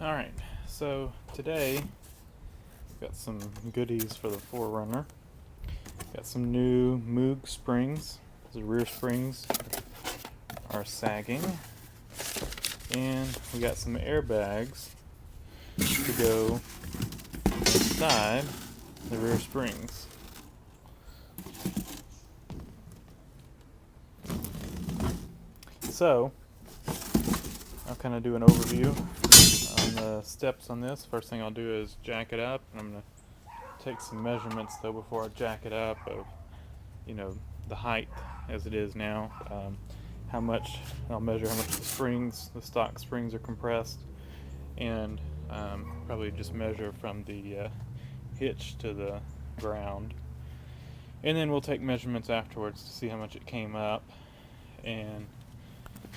Alright, so today we've got some goodies for the 4Runner. Got some new Moog springs. The rear springs are sagging. And we got some airbags to go inside the rear springs. So, I'll kind of do an overview on the steps on this. First thing I'll do is jack it up. I'm going to take some measurements though before I jack it up of, the height as it is now. How much, I'll measure how much the springs, the stock springs are compressed, and probably just measure from the hitch to the ground. And then we'll take measurements afterwards to see how much it came up. And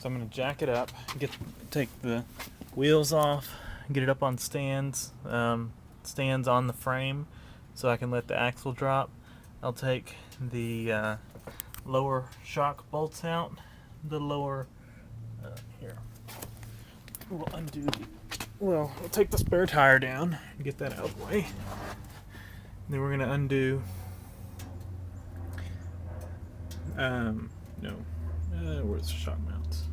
so I'm going to jack it up, take the wheels off, get it up on stands on the frame so I can let the axle drop. I'll take the lower shock bolts out, the lower, here. We'll take the spare tire down and get that out of the way. Then we're going to undo, where's the shock mounts?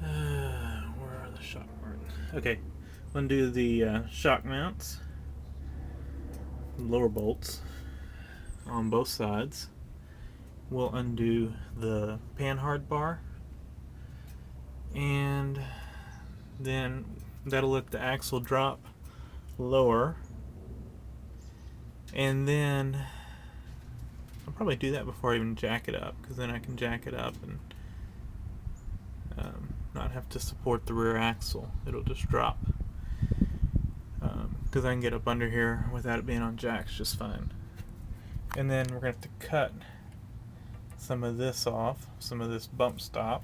Where are the shock mounts? Okay, undo the shock mounts, lower bolts on both sides. We'll undo the panhard bar, and then that'll let the axle drop lower. And then I'll probably do that before I even jack it up, because then I can jack it up and not have to support the rear axle. It'll just drop, because I can get up under here without it being on jacks just fine. And then we're going to have to cut some of this off, some of this bump stop,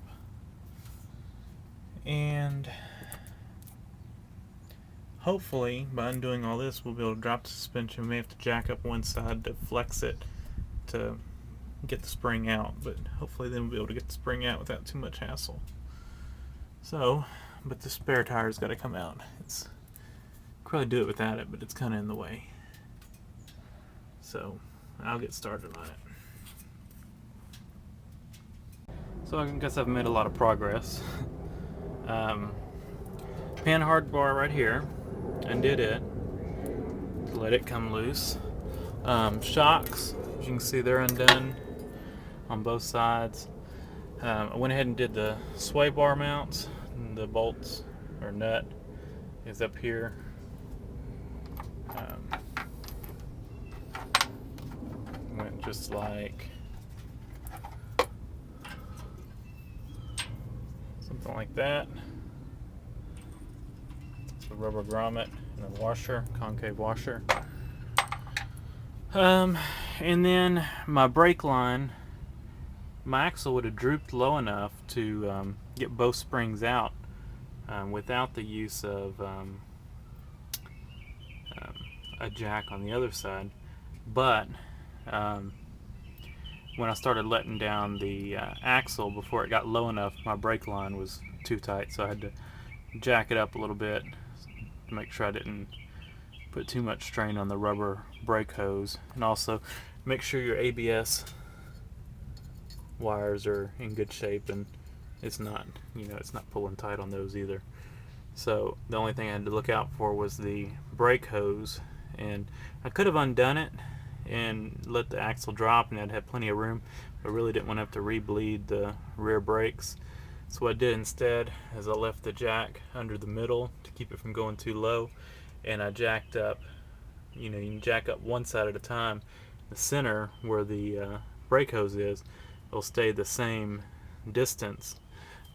and hopefully by undoing all this we'll be able to drop the suspension. We may have to jack up one side to flex it to get the spring out, but hopefully then we'll be able to get the spring out without too much hassle. So, but the spare tire's got to come out. It's could probably do it without it, but it's kind of in the way. So I'll get started on it. So I guess I've made a lot of progress. Panhard bar right here, undid it, let it come loose. Shocks, as you can see, they're undone on both sides. I went ahead and did the sway bar mounts. The bolts or nut is up here. Went just like something like that. It's a rubber grommet and a washer, concave washer. And then my brake line, my axle would have drooped low enough to get both springs out without the use of a jack on the other side. But when I started letting down the axle before it got low enough, my brake line was too tight, so I had to jack it up a little bit to make sure I didn't put too much strain on the rubber brake hose, and also make sure your ABS wires are in good shape and it's not pulling tight on those either. So the only thing I had to look out for was the brake hose, and I could have undone it and let the axle drop and I'd have plenty of room. I really didn't want to have to re-bleed the rear brakes. So what I did instead is I left the jack under the middle to keep it from going too low, and I jacked up, you can jack up one side at a time. The center where the brake hose is, it'll stay the same distance,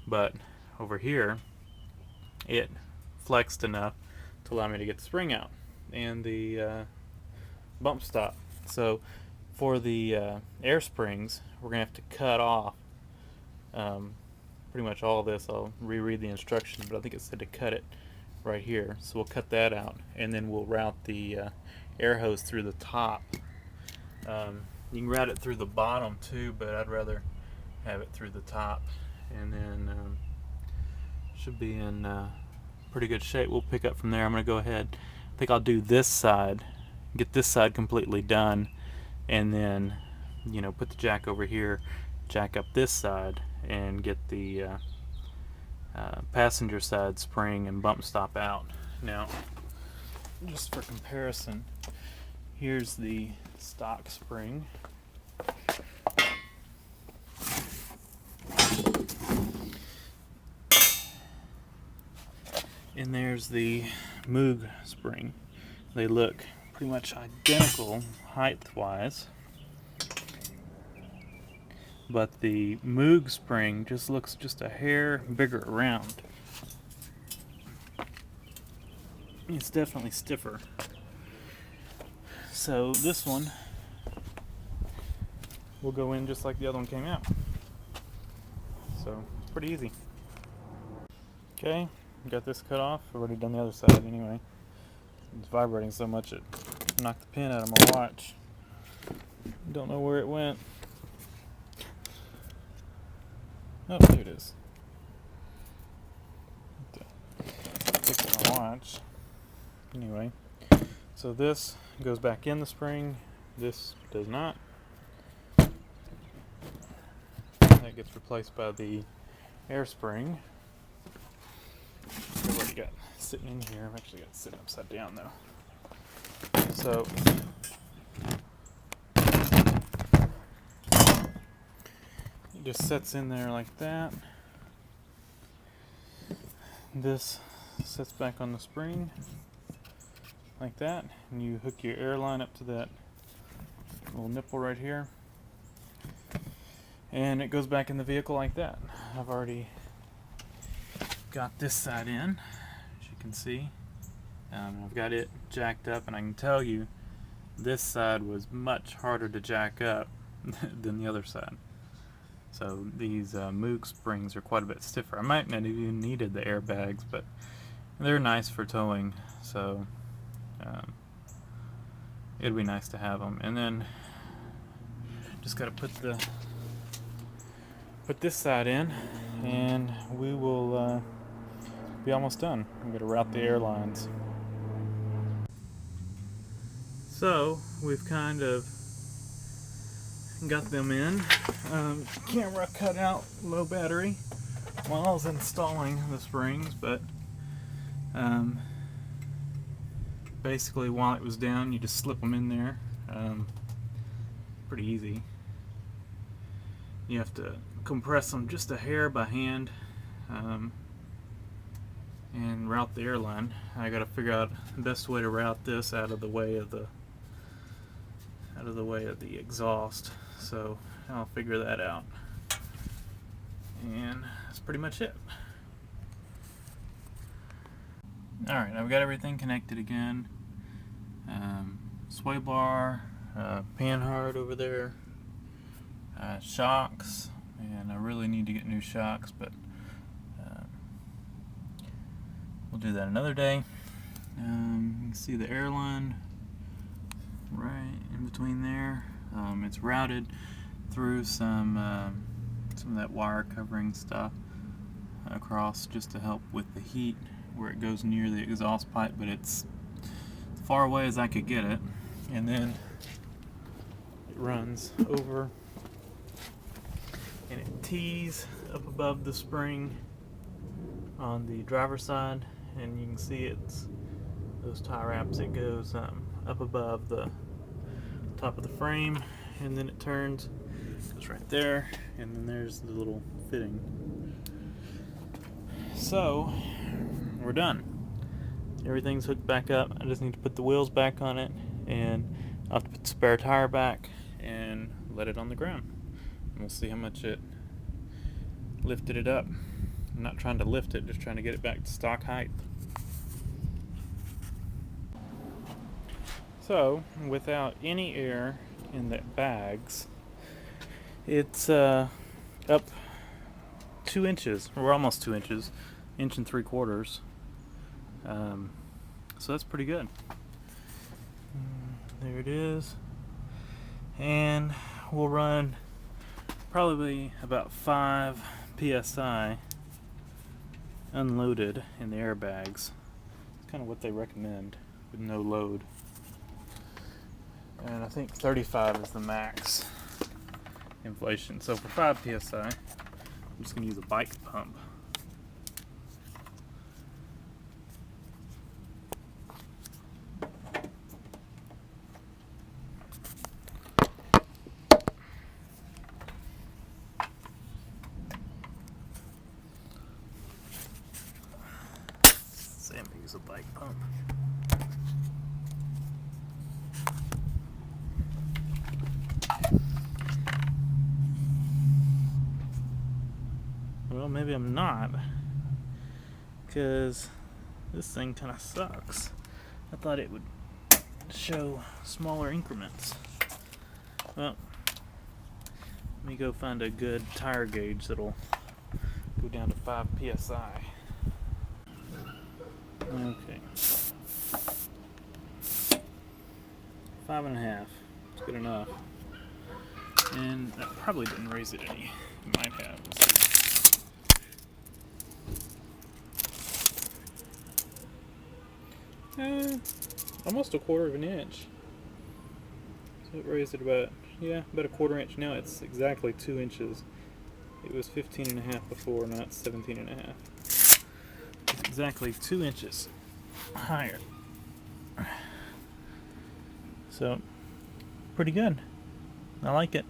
but over here it flexed enough to allow me to get the spring out and the bump stop. So for the air springs, we're going to have to cut off pretty much all of this. I'll reread the instructions, but I think it said to cut it right here. So we'll cut that out, and then we'll route the air hose through the top. You can route it through the bottom too, but I'd rather have it through the top. And then should be in pretty good shape. We'll pick up from there. I'm going to go ahead. I think I'll do this side, get this side completely done, and then, you know, put the jack over here, jack up this side, and get the passenger side spring and bump stop out. Now, just for comparison, here's the stock spring. And there's the Moog spring. They look pretty much identical height-wise, but the Moog spring just looks just a hair bigger around. It's definitely stiffer. So this one will go in just like the other one came out. So it's pretty easy. Okay, got this cut off. I've already done the other side anyway. It's vibrating so much it knocked the pin out of my watch. Don't know where it went. Oh, there it is. Fix my watch. Anyway, so this goes back in the spring. This does not. That gets replaced by the air spring. So what do you got sitting in here? I've actually got it sitting upside down though. So it just sets in there like that. This sets back on the spring like that, and you hook your air line up to that little nipple right here, and it goes back in the vehicle like that. I've already got this side in, as you can see. I've got it jacked up, and I can tell you this side was much harder to jack up than the other side. So these Moog springs are quite a bit stiffer. I might not have even needed the airbags, but they're nice for towing, so it'd be nice to have them. And then just got to put this side in, and we will be almost done. I'm going to route the airlines. So we've kind of got them in. Camera cut out, low battery, while I was installing the springs, but basically while it was down, you just slip them in there. Pretty easy. You have to compress them just a hair by hand, and route the airline. I got to figure out the best way to route this out of the way of the exhaust. So I'll figure that out. And that's pretty much it. Alright, I've got everything connected again. Sway bar, panhard over there, shocks, and I really need to get new shocks, but we'll do that another day. You can see the airline right in between there. It's routed through some of that wire covering stuff across just to help with the heat where it goes near the exhaust pipe, but it's as far away as I could get it. And then it runs over and it tees up above the spring on the driver's side, and you can see it's those tie wraps. It goes up above the top of the frame, and then it turns, goes right there, and then there's the little fitting. So we're done. Everything's hooked back up. I just need to put the wheels back on it, and I'll have to put the spare tire back and let it on the ground. And we'll see how much it lifted it up. I'm not trying to lift it, just trying to get it back to stock height. So, without any air in the bags, it's up 2 inches, or almost 2 inches, 1 3/4. So that's pretty good. There it is. And we'll run probably about 5 psi unloaded in the airbags. It's kind of what they recommend with no load. And I think 35 is the max inflation. So for 5 psi, I'm just going to use a bike pump. Same, use a bike pump. Well, maybe I'm not, because this thing kind of sucks. I thought it would show smaller increments. Well, let me go find a good tire gauge that'll go down to 5 psi. Okay. 5.5. It's good enough. And that probably didn't raise it any. It might have. Almost 1/4 inch. So it raised it about a 1/4 inch. Now it's exactly 2 inches. It was 15.5 before, now it's 17.5. It's exactly 2 inches higher. So, pretty good. I like it.